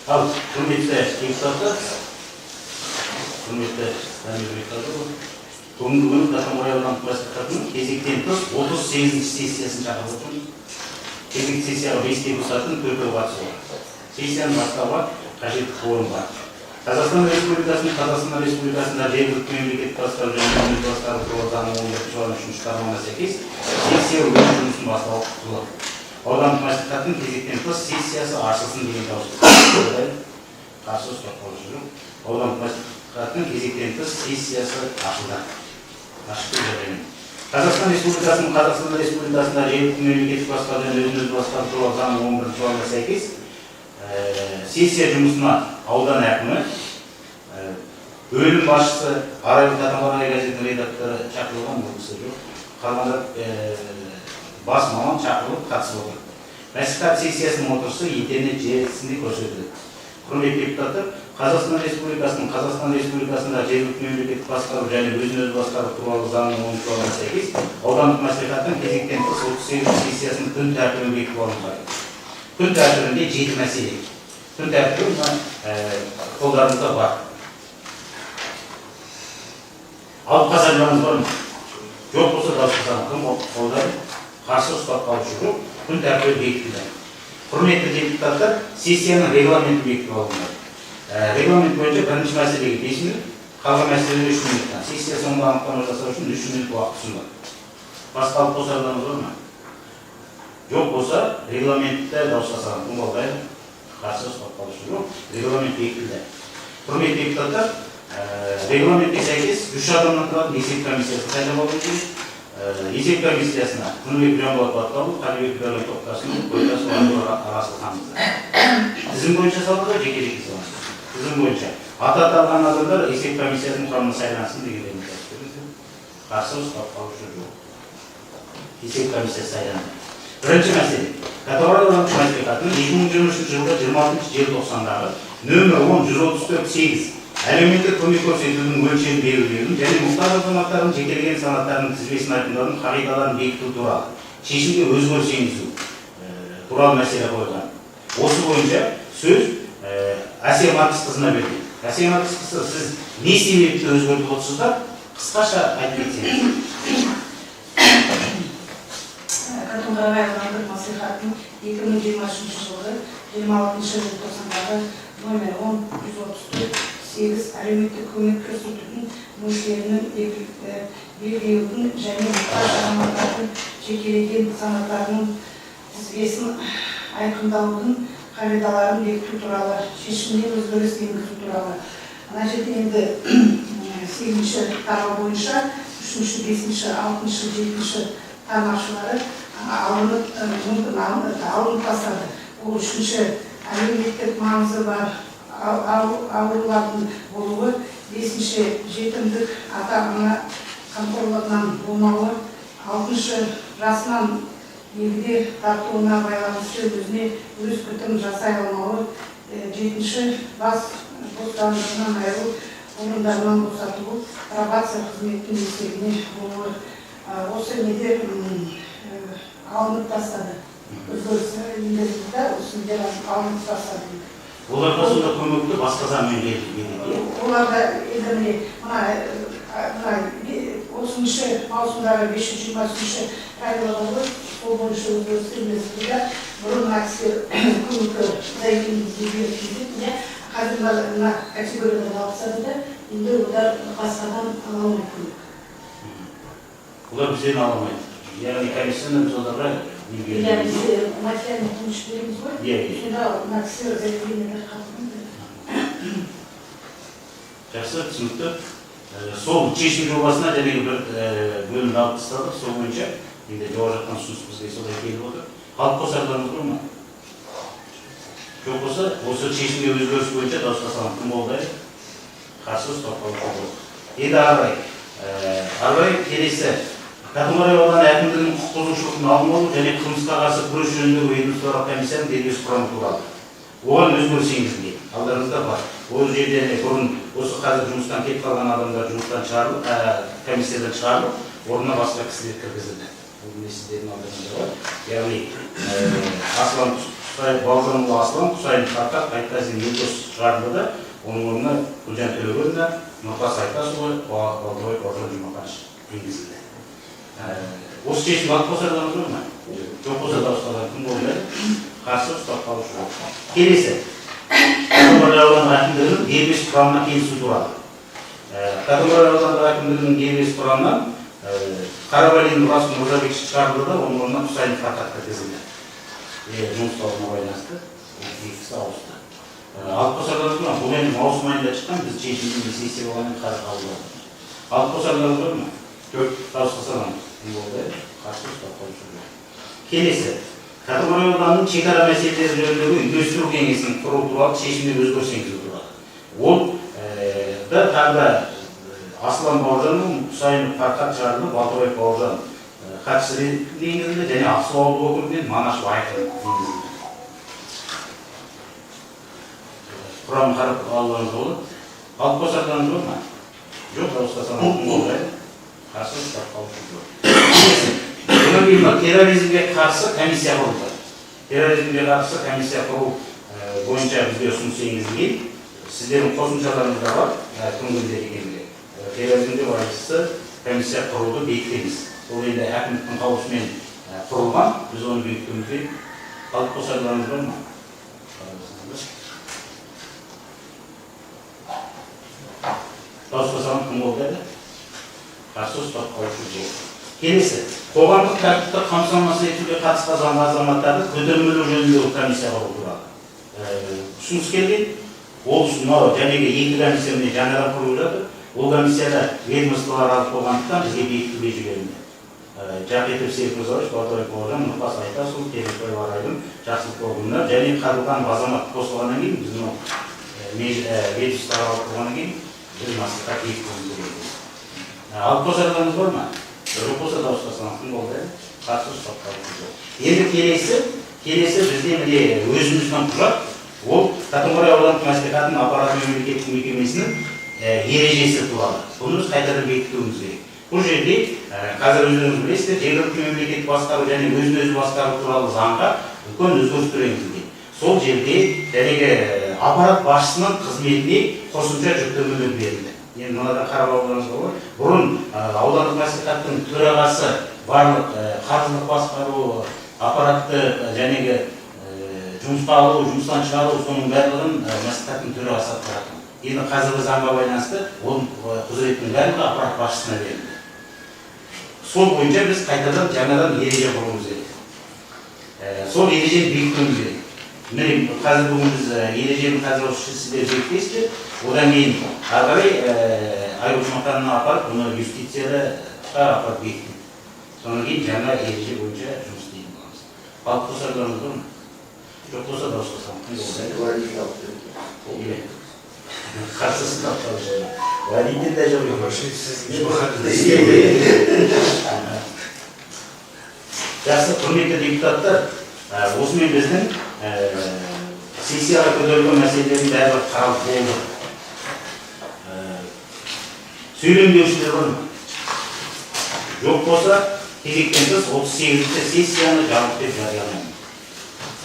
Ал құрметті депутаттар, құрметті бүгінгі күні Катаморай аудандық мәслихатының кезектен тыс 38-ші сессиясын шақырып отырмыз. Кезекті сессияға 5 депутаттың 4-і қатысуы. Сессияны бастауға қажетті қорым бар. Қазақстан Республикасында жергілікті мемлекеттік басқару және өңірлік басқару туралы заңның 11-3 тармағына сәйкес сессия өз жұмысын бастауға құқылы. Аудандық мәслихаттың кезектен тыс сессиясы ашылсын деген дауыс. Қарсы ұстап жүру. Аудандық мәслихаттың кезектен тыс сессиясы ашылды. Ашық жағдаймен. Қазақстан Республикасында жергілікті мемлекеттік басқару және өзін-өзі басқару туралы заңның 11-ші бабына сәйкес сессия жұмысына аудан әкімі, бөлім басшысы, Катаморай газетінің редакторы шақырылған, бұл кісі жоқ. Қалғанда бас маман шақырылып қатысып отыр. Мәслихат сессиясының отырысы интернет желісінде көрсетілді. Құрметті депутаттар, Қазақстан Республикасында жергілікті мемлекеттік басқару және өзін-өзі басқару туралы заңның 10-ші бабына сәйкес аудандық мәслихаттың кезектен тыс 38-ші сессиясының күн тәртібі бекітіліп алынған. Күн тәртібінде 7 мәселе. Күн тәртібі қолдарыңызда бар. Алып қазарларыңыз бар ма? Жоқ болса дауыс кім қолдары? Қарсы ұстап қалушы жоқ. Күн тәртібі бекітілді. Құрметті депутаттар, сессияның регламенті бекітіп алынды. Регламент бойынша бірінші мәселеге 5 минут, қалған мәселеге 3 минуттан. Сессия соңында анықтама жасау үшін 3 минут уақыт ұсынды. Басқа алып қосарларыңыз бар ма? Жоқ болса, регламентті дауысқа салған. Кім қолдайды? Қарсы ұстап қалушы жоқ. Регламент бекітілді. Құрметті депутаттар, регламентке сәйкес 3 адамнан тұратын есеп комиссиясы сайлануы керек. Есеп комиссиясына Күнбек Жанболат Батқабыл, Қалибек Дәулет топтасын, Көйтас Расылханымызды. Тізім бойынша салды, жеке-жеке салды. Тізім бойынша. Аты аталған адамдар есеп комиссиясының құрамына сайлансын дегендерін жазып. Қарсы ұстап қалушы жоқ. Есеп комиссиясы сайланды. Бірінші мәселе. Катаморай аудандық мәслихатының 2023 жылғы 26 желтоқсандағы нөмір 10-134-8 әлеуметтік көмек көрсетудің мөлшерін белгілеудің және мұқтаж азаматтардың жекелеген санаттарының тізбесін айқындаудың қағидаларын бекіту туралы шешімге өзгеріс енгізу туралы мәселе қойылған. Осы бойынша сөз Әсия Марқызқызына берілген. Әсия Марқызқызы, сіз не себепті өзгертіп отырсыздар? Қысқаша айтып кетсеңіз. Катаморай аудандық мәслихатының 2023 жылғы 26 желтоқсандағы номер 10-134-8 әлеуметтік көмек көрсетудің мөлшерінің белгілеудің және мұқтаж азаматтардың жекелеген санаттарының тізбесін айқындаудың қағидаларын бекіту туралы шешімге өзгеріс енгізу туралы. Ана жерде енді 8-ші тармақ бойынша 3-ші, 5-ші, 6-ші, 7-ші тармақшалары алынып тастады. Ол 3-ші әлеуметтік маңызы бар аурулардың болуы, 5-ші жетімдік ата-ана қамқорлығынан болмауы, 6-шы жасынан егде тартуына байланысты өзіне өз күтім жасай алмауы, 7-ші бас бостандығынан айыру орындарынан босатуы, пробация қызметінің есебіне болуы. Осы неде алынып тастады. Өзгерісі елдерімізде осындер алынып тастады. Оларға сонда көмекті басқа заңмен келді. Оларда енді осыншы маусымдағы 5-20 правилалары сол бойынша өзгеріс енгізілді. Бұрын кісілер көмекті заявлениеге берілді. Қазір мына категориядан алысады да, енді олар басқадан ала алмайды көмек. Олар бізден ала алмайды. Яғни комиссияны біз оларға материальный помощь береміз ғой. Сонда мына кісілер заявлениелер қалдырмайды. Жақсы, түсінікті. Сол шешім жобасына және бір бөлімді алып тастадық. Сол бойынша енді жауап жатқан ұсыныс бізге солай келіп отыр. Халық қосарларыңыз бар ма? Жоқ болса, осы шешімге өзгеріс бойынша дауысқа салам. Кім қолдайды? Қарсы ұстап қалушы жоқ. Енді ары қарай келесі. Катаморай ауданы әкімдігінің құқық бұзушылықтың алдын алу және қылмысқа қарсы күрес жөніндегі ведомстволық комиссияның дербес құрамы туралы. Оған өзгеріс енгізілген. Алдарыңызда бар. Ол жерде бұрын осы қазір жұмыстан кетіп қалған адамдар жұмыстан шығарылып, комиссиядан шығарылып, орнына басқа кісілер кіргізілді. Бұл не сіздердің алдарыңызда бар. Яғни Аслан Бауыржанұлы Аслан, Құсайын Фарқат, Айтқазин Елдос шығарылды да, оның орнына Гүлжан Төлегенова, Нұртас Айтасұлы, Балтабай Бауыржан Жұмақанович енгізілді. Осы шешім алып қосардан olur ма? Жоқ болса дауыстардан кім болды? Қарсы ұстап қалушы болды. Келесі. Қатымбай ауданы әкімдігінің дербес құрамына келісу туралы. Қатымбай ауданы әкімдігінің дербес құрамынан Қарабалин Нұрас Мұржабеков шығарылды да, оның орнына Құсайын Фарқат кіргізілді. Жұмыс тобына байланысты, екісі ауысты. Алып қосардан olur ма? Бұл енді маусым айында шыққан, біз шешімді сессия болғаннан қазір қабылдадық. Алып қосардан olur ма? Дауыс қосардан болды, қарсы ұстап қойшы жоқ. Келесі. Қатымбай ауданының шекара мәселелері жөніндегі үйлестіру кеңесінің құру туралы шешімде өзгеріс енгізу туралы. Ол да тағы Аслан Бауыржанның Құсайын Фарқат шығарылды, Балтабай Бауыржан хатшысы енгізілді және Ақсу ауылдық округінен Манашев Айқын енгізілді. Құрамын қарап алуыңыз болады. Алып қосарданыз жоқ ма? Жоқ, дауысқа санатың болғайды. Қарсы ұстап қалушы жоқ. Терроризмге қарсы комиссия құрылды. Терроризмге қарсы комиссия құру бойынша бізге ұсыныс енгізілген. Сіздердің қосымшаларыңызда бар, кім кімдер екендігі. Терроризмге байланысты комиссия құруды бекітеміз. Ол енді әкімдіктің қаулысымен құрылған, біз оны бекітуімізге алып қосардарыңыз бар ма? Дауыс қосардан кім болды еді? Қарсы ұстап қалушы жоқ. Келесі, қоғамдық тәртіпті қамтамасыз етуге қатысқан заң азаматтарды көтермелеу жөніндегі комиссия құру туралы ұсыныс келген. Ол мынау жәнегі екі комиссиямен жаңадан құрылып жатыр. Ол комиссияда ведомстволар болғандықтан бізге бекітуге жіберілді. Жақетов Серік Мырзабаев, Балтабай Бауыржан, Нұртас Айтасұлы, Терекбай Арайдың жақсылық органдар және қарылған азамат қосылғаннан кейін біздің ведомстволар құрғаннан кейін біз мәслихат бекітуіміз керек. Алып қосардарыңыз бар ма? Жоқ болса дауысқа санатың болды, қарсы ұстап қалушы жоқ. Енді келесі бізде міне өзіміздің құжат, ол Қатымбай аудандық мәслихатының аппарат мемлекеттік мекемесінің ережесі туралы. Бұны біз қайтадан бекітуіміз керек. Бұл жерде қазір өздеріңіз білесіздер, жергілікті мемлекеттік басқару және өзін-өзі басқару туралы заңға үлкен өзгерістер енгізілген. Сол жерде жәнегі аппарат басшысының қызметіне қосымша жүктемелер берілді. Енді мынадан қарап алғаныңыз болады. Бұрын аудандық мәслихаттың төрағасы барлық қаржылық басқару, аппаратты жәнегі жұмысқа алу, жұмыстан шығару, соның барлығын мәслихаттың төрағасы атқаратын. Енді қазіргі заңға байланысты оның құзыреттің барлығы аппарат басшысына берілді. Сол бойынша біз қайтадан жаңадан ереже құруымыз керек. Сол ережені бекітуіміз керек. Міне қазір бүгін біз ережені қазір осы сіздер бекітесіздер. Одан кейін ағарай Айгүл Жұмақанына апарып, оны юстицияда апарып бекітеді. Содан кейін жаңа ереже бойынша жұмыс істейтін боламыз. Алып қосардарыңыз бар ма? Жоқ болса дауыс қосамын. Қарсысын тапталышы. Валиден де жоқ. Жақсы, құрметті депутаттар, осымен біздің сессияға көтерілген мәселелердің бәрі қаралып болды. Сөйлемдеушілер бар ма? Жоқ болса, кезектен тыс 38-ші сессияны жабық деп жариялаймын.